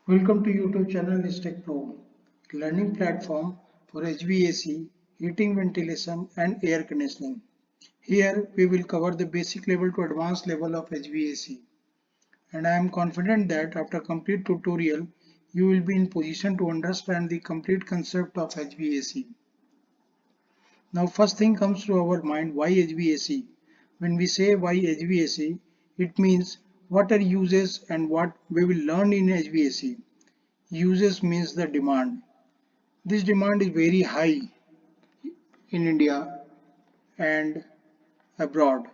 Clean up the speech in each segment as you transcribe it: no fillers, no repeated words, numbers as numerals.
Welcome to YouTube channel Tech Pro, learning platform for HVAC, heating, ventilation and air conditioning. Here we will cover the basic level to advanced level of HVAC, and I am confident that after complete tutorial you will be in position to understand the complete concept of HVAC. Now first thing comes to our mind, why HVAC? When we say why HVAC, it means what are uses and what we will learn in HVAC. Uses means the demand. This demand is very high in India and abroad.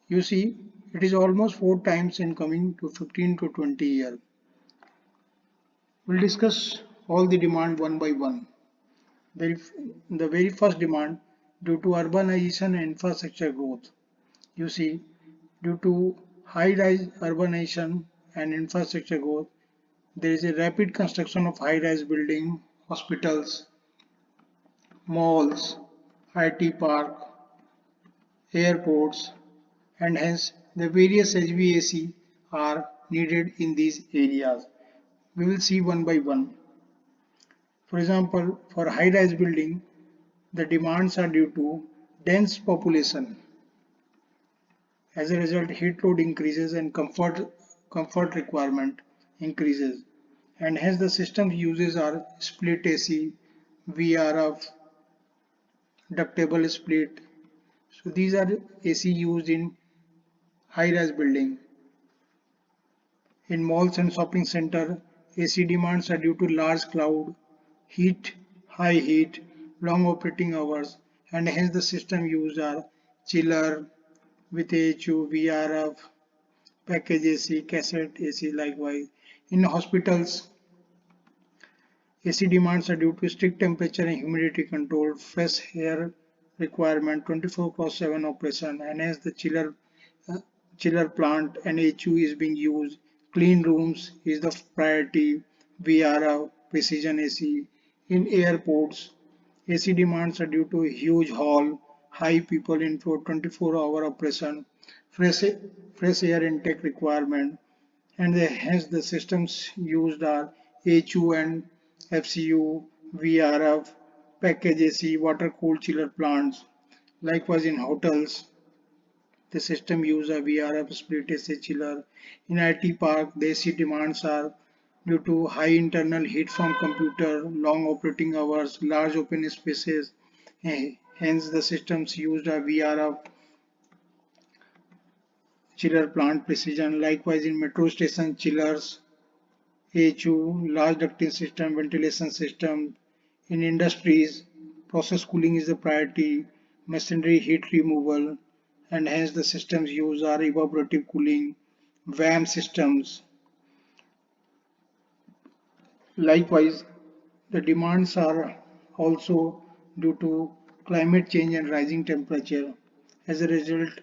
You see, it is almost 4 times in coming to 15 to 20 years. We'll discuss all the demand one by one. The very first demand, due to urbanization and infrastructure growth. You see, due to high-rise urbanization and infrastructure growth, there is a rapid construction of high-rise buildings, hospitals, malls, IT park, airports, and hence the various HVAC are needed in these areas. We will see one by one. For example, for high-rise building, the demands are due to dense population. As a result, heat load increases and comfort requirement increases, and hence the system uses are split AC, VRF, ductable split. So these are AC used in high-rise building. In malls and shopping center, AC demands are due to large crowd, heat, high heat, long operating hours, and hence the system used are chiller with AHU, VRF, package AC, cassette AC likewise. In hospitals, AC demands are due to strict temperature and humidity control, fresh air requirement, 24/7 operation, and hence the chiller plant and HU is being used. Clean rooms is the priority, VRF, precision AC. In airports, AC demands are due to huge hall, high people inflow, 24-hour operation, fresh, fresh air intake requirement, and hence the systems used are HU and FCU, VRF, package AC, water cooled chiller plants. Likewise in hotels, the system use a VRF split AC chiller. In IT park, the AC demands are due to high internal heat from computer, long operating hours, large open spaces. Hence, the systems used a VRF chiller plant precision. Likewise, in metro station chillers, HU, large ducting system, ventilation system. In industries, process cooling is the priority, masonry heat removal, and hence the systems used are evaporative cooling, VAM systems. Likewise, the demands are also due to climate change and rising temperature. As a result,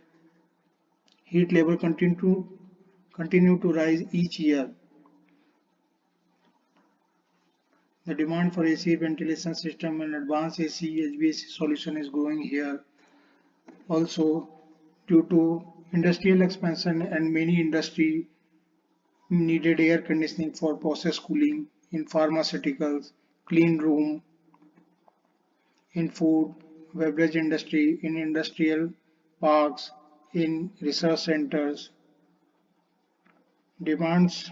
heat level continue to rise each year. The demand for AC ventilation system and advanced AC HVAC solution is growing here. Also, due to industrial expansion and many industry needed air conditioning for process cooling in pharmaceuticals, clean room, in food, beverage industry, in industrial parks, in research centers. Demands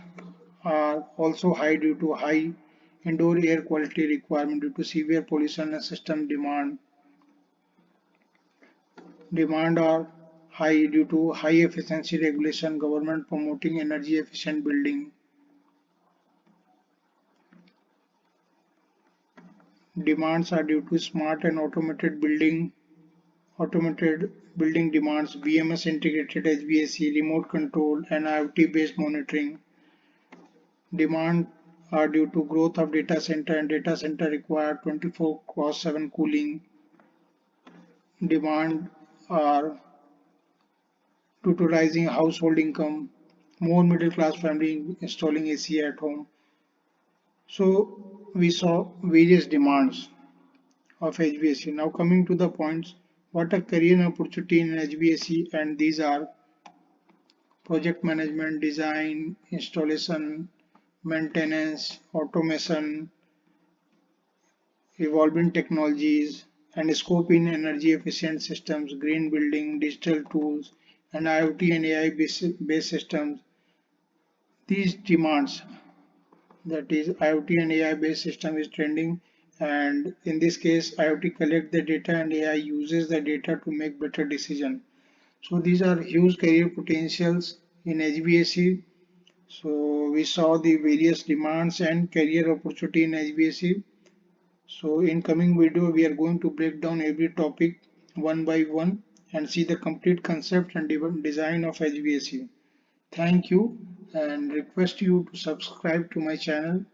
are also high due to high indoor air quality requirement due to severe pollution and system demand. Demand are high due to high efficiency regulation, government promoting energy efficient building. Demands are due to smart and automated building demands, BMS integrated HVAC, remote control, and IoT based monitoring. Demand are due to growth of data center and data center require 24/7 cooling. Demand are due to rising household income, more middle class family installing AC at home. So we saw various demands of HVAC. Now coming to the points, what a career opportunity in HVAC, and these are project management, design, installation, maintenance, automation, evolving technologies, and scope in energy efficient systems, green building, digital tools, and IoT and AI based systems. These demands, that is IoT and AI based system, is trending, and in this case IoT collect the data and AI uses the data to make better decision. So these are huge career potentials in HVAC. So we saw the various demands and career opportunity in HVAC. So in coming video we are going to break down every topic one by one and see the complete concept and design of HVAC. Thank you and request you to subscribe to my channel